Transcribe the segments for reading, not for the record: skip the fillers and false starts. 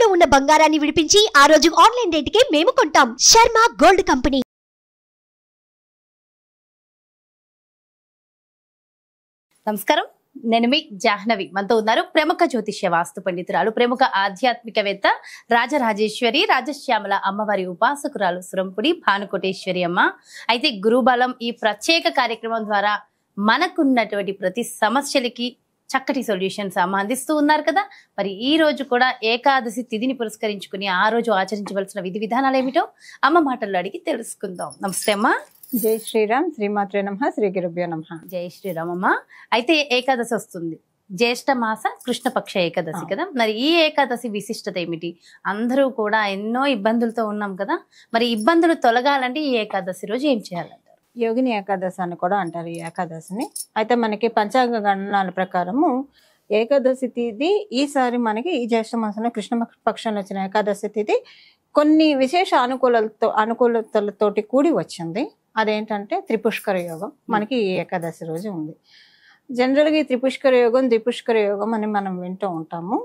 తాకట్టులో ఉన్న బంగారాన్ని విడిపించి ఆ రోజు ఆన్లైన్ రేటుకే మేము కొంటాం. Sharma gold company. నమస్కారం, నేను మీ జాహ్నవి. మనతో ఉన్నారు ప్రముఖ జ్యోతిష్య వాస్తు పండితురాలు, ప్రముఖ ఆధ్యాత్మికవేత్త రాజరాజేశ్వరి రాజశ్యామల అమ్మవారి ఉపాసకురాలు సురంపుడి భానుకోటేశ్వరి అమ్మ. అయితే గురుబలం ఈ ప్రత్యేక కార్యక్రమం ద్వారా మనకున్నటువంటి ప్రతి సమస్యలకి చక్కటి సొల్యూషన్స్ అమ్మ అందిస్తూ ఉన్నారు కదా. మరి ఈ రోజు కూడా ఏకాదశి తిథిని పురస్కరించుకుని ఆ రోజు ఆచరించవలసిన విధి విధానాలు ఏమిటో అమ్మ మాటల్లో అడిగి తెలుసుకుందాం. నమస్తే అమ్మ. జై శ్రీరామ్. శ్రీమాత్రే నమః. శ్రీ గురుభ్యో నమః. జై శ్రీరామ్ అమ్మ. అయితే ఏకాదశి వస్తుంది, జ్యేష్ఠ మాస కృష్ణపక్ష ఏకాదశి కదా. మరి ఈ ఏకాదశి విశిష్టత ఏమిటి? అందరూ కూడా ఎన్నో ఇబ్బందులతో ఉన్నాం కదా. మరి ఇబ్బందులు తొలగాలంటే ఈ ఏకాదశి రోజు ఏం చేయాలంటారు? యోగిని ఏకాదశి అని కూడా అంటారు ఈ ఏకాదశిని. అయితే మనకి పంచాంగ గణనాల ప్రకారము ఏకాదశి తిథి ఈసారి మనకి ఈ జ్యేష్ఠ మాసంలో కృష్ణ పక్షంలో వచ్చిన ఏకాదశి తిథి కొన్ని విశేష అనుకూలతలతోటి కూడి వచ్చింది. అదేంటంటే త్రిపుష్కర యోగం మనకి ఈ ఏకాదశి రోజు ఉంది. జనరల్గా ఈ త్రిపుష్కర యోగం ద్విపుష్కర యోగం అని మనం వింటూ ఉంటాము.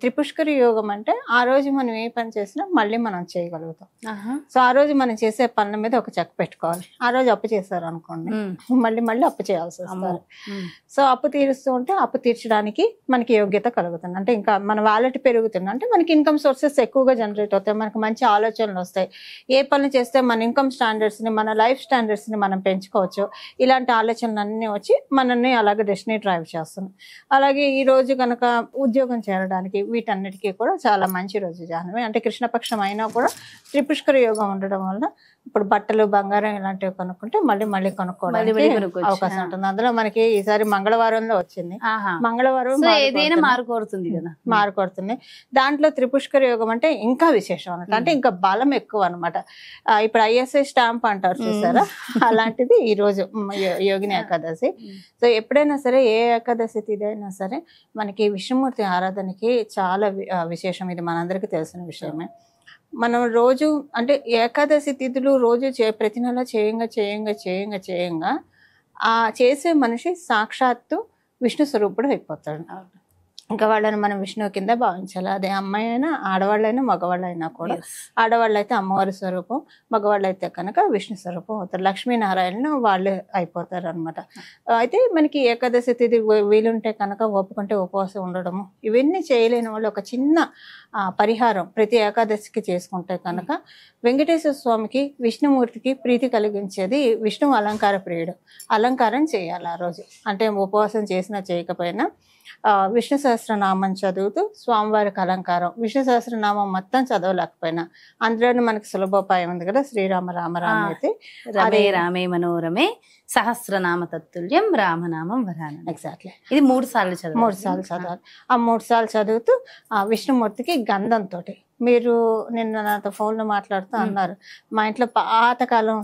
త్రిపుష్కర యోగం అంటే ఆ రోజు మనం ఏ పని చేసినా మళ్ళీ మనం చేయగలుగుతాం. సో ఆ రోజు మనం చేసే పనుల మీద ఒక చెక్ పెట్టుకోవాలి. ఆ రోజు అప్పు చేశారు అనుకోండి, మళ్ళీ అప్పు చేయాల్సి వస్తుంది. సో అప్పు తీరుస్తూ ఉంటే అప్పు తీర్చడానికి మనకి యోగ్యత కలుగుతుంది. అంటే ఇంకా మన వాలెట్ పెరుగుతుంది, అంటే మనకి ఇన్కమ్ సోర్సెస్ ఎక్కువగా జనరేట్ అవుతాయి, మనకు మంచి ఆలోచనలు వస్తాయి. ఏ పనులు చేస్తే మన ఇన్కమ్ స్టాండర్డ్స్ని, మన లైఫ్ స్టాండర్డ్స్ని మనం పెంచుకోవచ్చు. ఇలాంటి ఆలోచనలు అన్నీ వచ్చి మనల్ని అలాగే డెస్టినీ డ్రైవ్ చేస్తున్నాయి. అలాగే ఈ రోజు కనుక ఉద్యోగం చేరడానికి వీటన్నిటికీ కూడా చాలా మంచి రోజు జాహ్నవి. అంటే కృష్ణపక్షం అయినా కూడా త్రిపుష్కర యోగం ఉండడం వల్ల ఇప్పుడు బట్టలు బంగారం ఇలాంటివి కొనుక్కుంటే మళ్ళీ కొనుక్కోవడానికి అవకాశం ఉంటుంది. అందులో మనకి ఈసారి మంగళవారంలో వచ్చింది. మంగళవారం ఏదైనా మారుకోరుతుంది కదా, మారుకోరుతుంది. దాంట్లో త్రిపుష్కర యోగం అంటే ఇంకా విశేషం అన్నమాట, అంటే ఇంకా బలం ఎక్కువ అనమాట. ఇప్పుడు ISI స్టాంప్ అంటారు చూసారా, అలాంటిది ఈ రోజు యోగిని ఏకాదశి. సో ఎప్పుడైనా సరే ఏ ఏకాదశి తిథి అయినా సరే మనకి విష్ణుమూర్తి ఆరాధనకి చాలా విశేషం. ఇది మనందరికీ తెలిసిన విషయమే. మనం రోజు అంటే ఏకాదశి తిథులు రోజు ప్రతి నెల చేయంగా ఆ చేసే మనిషి సాక్షాత్తు విష్ణు స్వరూపుడు అయిపోతాడు. ఇంకా వాళ్ళని మనం విష్ణువు కింద భావించాలి. అదే అమ్మాయి అయినా ఆడవాళ్ళైనా మగవాళ్ళైనా కూడా. ఆడవాళ్ళు అయితే అమ్మవారి స్వరూపం, మగవాళ్ళు అయితే కనుక విష్ణు స్వరూపం అవుతారు. లక్ష్మీనారాయణ వాళ్ళే అయిపోతారు అనమాట. అయితే మనకి ఏకాదశి తిథి వీలుంటే కనుక ఒప్పుకుంటే ఉపవాసం ఉండడము, ఇవన్నీ చేయలేని వాళ్ళు ఒక చిన్న పరిహారం ప్రతి ఏకాదశికి చేసుకుంటే కనుక వెంకటేశ్వర స్వామికి విష్ణుమూర్తికి ప్రీతి కలిగించేది విష్ణువు అలంకార ప్రియుడు. అలంకారం చేయాలి ఆ రోజు. అంటే ఉపవాసం చేసినా చేయకపోయినా విష్ణు సహస్రనామం చదువుతూ స్వామివారికి అలంకారం, విష్ణు సహస్రనామం మొత్తం చదవలేకపోయినా అందులోనే మనకి సులభోపాయం ఉంది కదా, శ్రీరామ రామ రామ అయితే రమే రామే మనోరమే సహస్రనామ తత్తుల్యం రామనామం వరానం. ఎగ్జాక్ట్లీ ఇది 3 సార్లు చదవాలి. ఆ 3 సార్లు చదువుతూ ఆ విష్ణుమూర్తికి గంధంతో, మీరు నిన్న నాతో ఫోన్ లో మాట్లాడుతూ అన్నారు మా ఇంట్లో పాతకాలం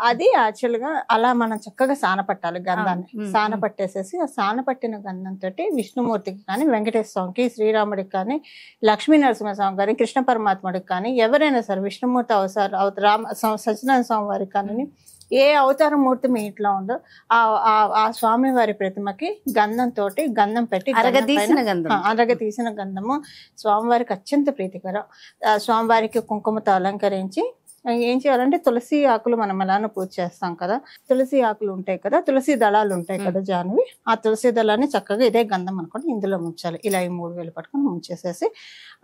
అది యాక్చువల్ గా అలా మనం చక్కగా సానపట్టాలి గంధాన్ని. సానపట్టేసేసి ఆ సానపట్టిన గంధంతో విష్ణుమూర్తికి కానీ, వెంకటేశ్వర స్వామికి, శ్రీరాముడికి కానీ, లక్ష్మీ నరసింహస్వామి గారి, కృష్ణ పరమాత్ముడికి కానీ, ఎవరైనా సరే విష్ణుమూర్తి సత్యనారాయణ స్వామి వారికి కానీ, ఏ అవతార మూర్తి మీ ఇంట్లో ఉందో ఆ స్వామి వారి ప్రతిమకి గంధంతో గంధం పెట్టి అరగతీసిన గంధము స్వామివారికి అత్యంత ప్రీతికరం. స్వామివారికి కుంకుమతో అలంకరించి ఏం చేయాలంటే తులసి ఆకులు మనం ఎలానో పూజ చేస్తాం కదా, తులసి ఆకులు ఉంటాయి కదా, తులసి దళాలు ఉంటాయి కదా జాహ్నవి, ఆ తులసి దళాన్ని చక్కగా ఇదే గంధం అనుకోండి ఇందులో ముంచాలి. ఇలా ఈ 3 వేలు పట్టుకొని ముంచేసేసి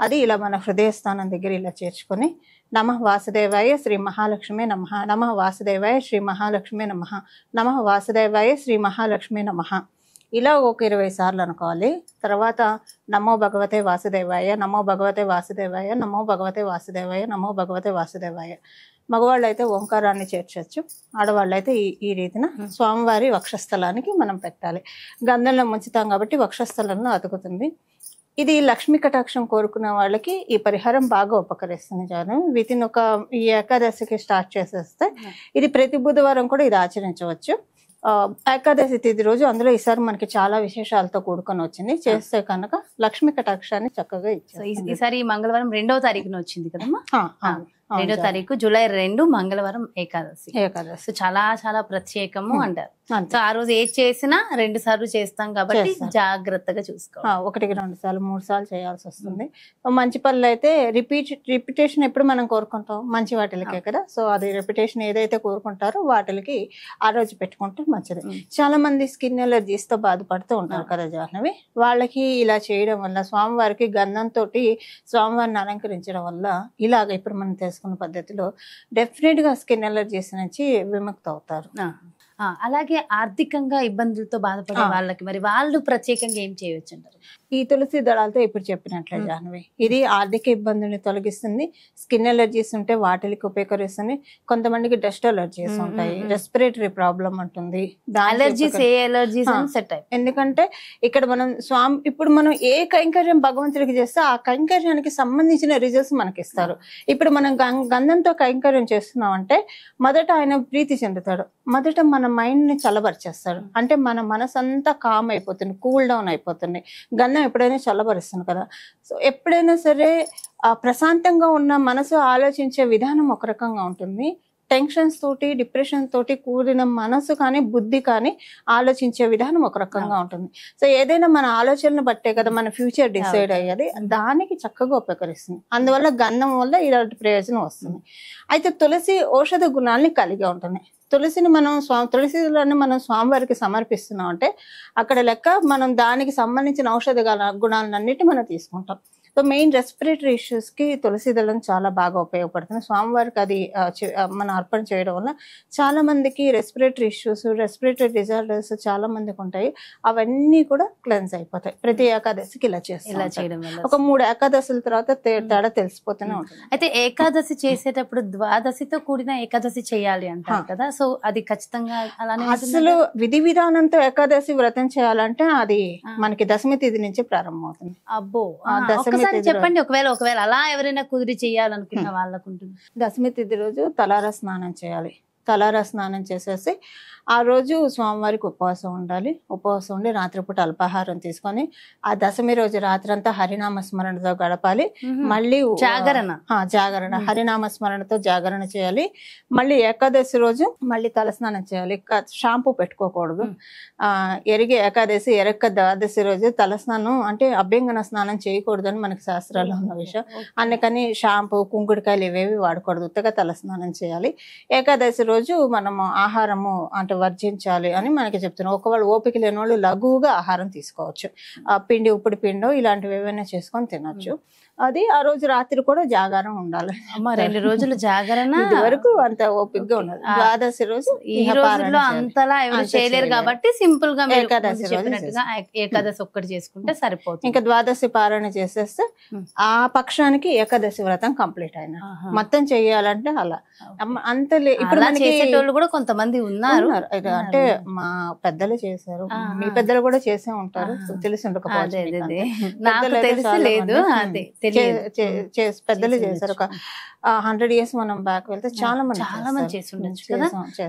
అది ఇలా మన హృదయ స్థానం దగ్గర ఇలా చేర్చుకొని నమః వాసుదేవాయ శ్రీ మహాలక్ష్మి నమః, నమః వాసుదేవాయ శ్రీ మహాలక్ష్మి నమః, నమః వాసుదేవాయ శ్రీ మహాలక్ష్మి నమః ఇలా ఒక 20 సార్లు అనుకోవాలి. తర్వాత నమో భగవతే వాసుదేవాయ, నమో భగవతే వాసుదేవాయ, నమో భగవతే వాసుదేవాయ, నమో భగవతే వాసుదేవాయ. మగవాళ్ళు అయితే ఓంకారాన్ని చేర్చచ్చు, ఆడవాళ్ళు అయితే ఈ రీతిన స్వామివారి వక్షస్థలానికి మనం పెట్టాలి. గంధంలో ముంచుతాం కాబట్టి వక్షస్థలంలో అతుకుతుంది. ఇది లక్ష్మీ కటాక్షం కోరుకునే వాళ్ళకి ఈ పరిహారం బాగా ఉపకరిస్తుంది. జాను వితిన్ ఈ ఏకాదశికి స్టార్ట్ చేసేస్తే ఇది ప్రతి బుధవారం కూడా ఇది ఆచరించవచ్చు. ఏకాదశి తిథి రోజు అందులో ఈసారి మనకి చాలా విశేషాలతో కూడుకొని వచ్చింది. చేస్తే కనుక లక్ష్మీ కటాక్షాన్ని చక్కగా ఇచ్చారు. ఈసారి మంగళవారం 2వ తారీఖున వచ్చింది కదమ్మా. 2వ తారీఖు జూలై 2 మంగళవారం ఏకాదశి. ఏకాదశి చాలా చాలా ప్రత్యేకము అంటారు. అంతే. సో ఆ రోజు ఏది చేసినా 2 సార్లు చేస్తాం కాబట్టి చేస్తాం. జాగ్రత్తగా చూసుకోవాలి. 1కి 2 సార్లు 3 సార్లు చేయాల్సి వస్తుంది. మంచి పనులు అయితే రిపిటేషన్ ఎప్పుడు మనం కోరుకుంటాం మంచి వాటిలకే కదా. సో అది రిపిటేషన్ ఏదైతే కోరుకుంటారో వాటికి ఆ రోజు పెట్టుకుంటే మంచిది. చాలా మంది స్కిన్ ఎలర్జీస్ తో బాధపడుతూ ఉంటారు కదా జాహ్నవి. వాళ్ళకి ఇలా చేయడం వల్ల స్వామివారికి గంధంతో స్వామివారిని అలంకరించడం వల్ల ఇలాగ ఇప్పుడు మనం తెలుసుకున్న పద్ధతిలో డెఫినెట్ గా స్కిన్ ఎలర్జీస్ నుంచి విముక్తి అవుతారు. అలాగే ఆర్థికంగా ఇబ్బందులతో బాధపడే వాళ్ళకి మరి వాళ్ళు ప్రత్యేకంగా ఏం చేయవచ్చు అంటారు? ఈ తులసి దళాలతో ఇప్పుడు చెప్పినట్లే జాహ్నవి, ఇది ఆర్థిక ఇబ్బందుల్ని తొలగిస్తుంది. స్కిన్ ఎలర్జీస్ ఉంటే వాటికి ఉపయోగిస్తుంది. కొంతమందికి డస్ట్ ఎలర్జీస్ ఉంటాయి, రెస్పిరేటరీ ప్రాబ్లం ఉంటుంది. ఎందుకంటే ఇక్కడ మనం ఇప్పుడు మనం ఏ కైంకర్యం భగవంతుడికి చేస్తే ఆ కైంకర్యానికి సంబంధించిన రిజల్ట్స్ మనకి ఇస్తారు. ఇప్పుడు మనం గంధంతో కైంకర్యం చేస్తున్నాం అంటే మొదట ఆయన ప్రీతి చెందుతాడు, మొదట మన మైండ్ ని చల్లబరిచేస్తాడు. అంటే మన మనసు అంతా కామ్ అయిపోతుంది, కూల్ డౌన్ అయిపోతుంది. గంధం ఎప్పుడైనా చల్లబరుస్తుంది కదా. సో ఎప్పుడైనా సరే ప్రశాంతంగా ఉన్న మనసు ఆలోచించే విధానం ఒక రకంగా ఉంటుంది. టెన్షన్స్ తోటి డిప్రెషన్ తోటి కూడిన మనసు కానీ బుద్ధి కానీ ఆలోచించే విధానం ఒక రకంగా ఉంటుంది. సో ఏదైనా మన ఆలోచనలు బట్టే కదా మన ఫ్యూచర్ డిసైడ్ అయ్యేది. దానికి చక్కగా ఉపకరిస్తుంది. అందువల్ల గంధం వల్ల ఇలాంటి ప్రయోజనం వస్తుంది. అయితే తులసి ఔషధ గుణాలని కలిగి ఉంటుంది. తులసిని మనం తులసిని మనం స్వామివారికి సమర్పిస్తున్నాం అంటే అక్కడ లెక్క మనం దానికి సంబంధించిన ఔషధ గుణాలన్నిటి మనం తీసుకుంటాం. సో మెయిన్ రెస్పిరేటరీ ఇష్యూస్ కి తులసి దళం చాలా బాగా ఉపయోగపడుతుంది. స్వామివారికి అది మనం అర్పణ చేయడం వల్ల చాలా మందికి రెస్పిరేటరీ ఇష్యూస్, రెస్పిరేటరీ డిజార్డర్స్ చాలా మందికి ఉంటాయి. అవన్నీ కూడా క్లెన్స్ అయిపోతాయి. ప్రతి ఏకాదశికి ఇలా చేయడం వల్ల ఒక 3 ఏకాదశుల తర్వాత తేడా తెలిసిపోతూనే ఉంటుంది. అయితే ఏకాదశి చేసేటప్పుడు ద్వాదశితో కూడిన ఏకాదశి చేయాలి అంటారు కదా. సో అది ఖచ్చితంగా అలానే అసలు విధి విధానంతో ఏకాదశి వ్రతం చేయాలంటే అది మనకి దశమి తిథి నుంచి ప్రారంభం అవుతుంది. అబ్బో, దశమి చెప్పండి. ఒకవేళ అలా ఎవరైనా కుదిరి చేయాలనుకున్న వాళ్ళకు ఉంటుంది. దశమి తిథి రోజు తలారా స్నానం చేయాలి. తలారా స్నానం చేసేసి ఆ రోజు స్వామివారికి ఉపవాసం ఉండాలి. ఉపవాసం ఉండి రాత్రిపూట అల్పాహారం తీసుకొని ఆ దశమి రోజు రాత్రంతా హరినామ స్మరణతో గడపాలి. మళ్ళీ జాగరణ హరినామ స్మరణతో జాగరణ చేయాలి. మళ్ళీ ఏకాదశి రోజు మళ్ళీ తలస్నానం చేయాలి. షాంపూ పెట్టుకోకూడదు. ఎరిగే ఏకాదశి ఎరక్క ద్వాదశి రోజు తలస్నానం అంటే అభ్యంగన స్నానం చేయకూడదని మనకి శాస్త్రాల్లో ఉన్న విషయం. అందుకని షాంపూ కుంకుడుకాయలు ఇవేవి వాడకూడదు, ఉత్తగా తలస్నానం చేయాలి. ఏకాదశి రోజు మనము ఆహారము అంటే వర్జించాలి అని మనకి చెప్తున్నాం. ఒకవేళ ఓపిక లేని వాళ్ళు లఘువుగా ఆహారం తీసుకోవచ్చు. పిండి ఉప్పుడు పిండో ఇలాంటివి ఏవైనా చేసుకొని తినొచ్చు. అది ఆ రోజు రాత్రి కూడా జాగారం ఉండాలి. 2 రోజులు జాగరణ వరకు అంత ఓపికగా ఉన్నది. ద్వాదశి రోజు ఈ రోజుల్లో అంతలా ఎవరు చేయలేరు కాబట్టి సింపుల్ గా ఏకాదశి ఏకాదశి ఒక్కటి చేసుకుంటే సరిపోతుంది. ఇంకా ద్వాదశి పారాయణ చేసేస్తే ఆ పక్షానికి ఏకాదశి వ్రతం కంప్లీట్ అయిన. మొత్తం చెయ్యాలంటే అలా అంత ఇప్పుడు చేసేటోళ్ళు కూడా కొంతమంది ఉన్నారు. అంటే మా పెద్దలు చేశారు, మీ పెద్దలు కూడా చేసే ఉంటారు, తెలిసి ఉండకపోవచ్చు. పెద్దలు చేశారు. ఒక 100 years మనం బ్యాక్ వెళ్తే చాలా మంది చేసి ఉండొచ్చు కదా.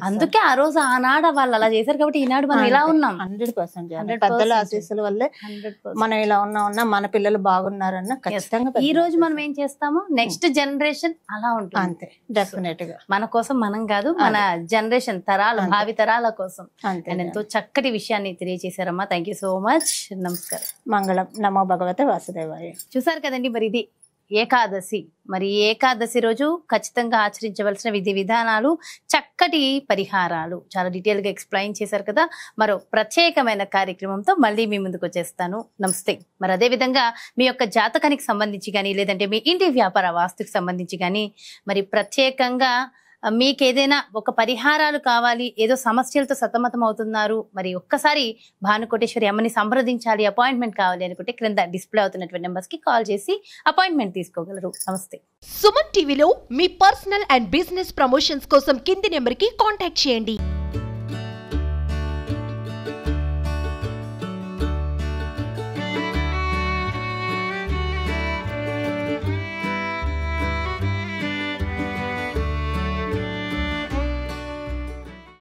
అందుకే ఆ రోజు ఆనాడు వాళ్ళు అలా చేశారు కాబట్టి ఈనాడు మనం ఇలా ఉన్నాం. 100% పెద్దల ఆశీస్సుల వల్లే మనం ఇలా ఉన్నా మన పిల్లలు బాగున్నారన్న ఖచ్చితంగా. ఈ రోజు మనం ఏం చేస్తామో నెక్స్ట్ జనరేషన్ అలా ఉంటుంది. అంతే, డెఫినెట్ గా మన కోసం మనం కాదు, మన జనరేషన్ తరాలు, భావి తరాల కోసం. ఎంతో చక్కటి విషయాన్ని తెలియజేశారమ్మా. Thank you so much. నమస్కారం. మంగళం. నమో భగవతే వాసుదేవాయ. చూసారు కదండి, మరి ఇది ఏకాదశి. మరి ఏకాదశి రోజు ఖచ్చితంగా ఆచరించవలసిన విధి విధానాలు, చక్కటి పరిహారాలు చాలా డీటెయిల్ గా ఎక్స్ప్లెయిన్ చేశారు కదా. మరో ప్రత్యేకమైన కార్యక్రమంతో మళ్ళీ మీ ముందుకు వచ్చేస్తాను. నమస్తే. మరి అదే విధంగా మీ యొక్క జాతకానికి సంబంధించి కానీ, లేదంటే మీ ఇంటి వ్యాపార వాస్తుకి సంబంధించి కానీ, మరి ప్రత్యేకంగా మీకు ఏదైనా ఒక పరిహారాలు కావాలి, ఏదో సమస్యలతో సతమతం అవుతున్నారు, మరి ఒక్కసారి భానుకోటేశ్వరి అమ్మని సంప్రదించాలి, అపాయింట్మెంట్ కావాలి అనుకుంటే క్రింద డిస్ప్లే అవుతున్నటువంటి నెంబర్స్ కి కాల్ చేసి అపాయింట్మెంట్ తీసుకోగలరు. నమస్తే. సుమన్ టీవీలో మీ పర్సనల్ అండ్ బిజినెస్ ప్రమోషన్స్ కోసం కింది నెంబర్ కి కాంటాక్ట్ చేయండి.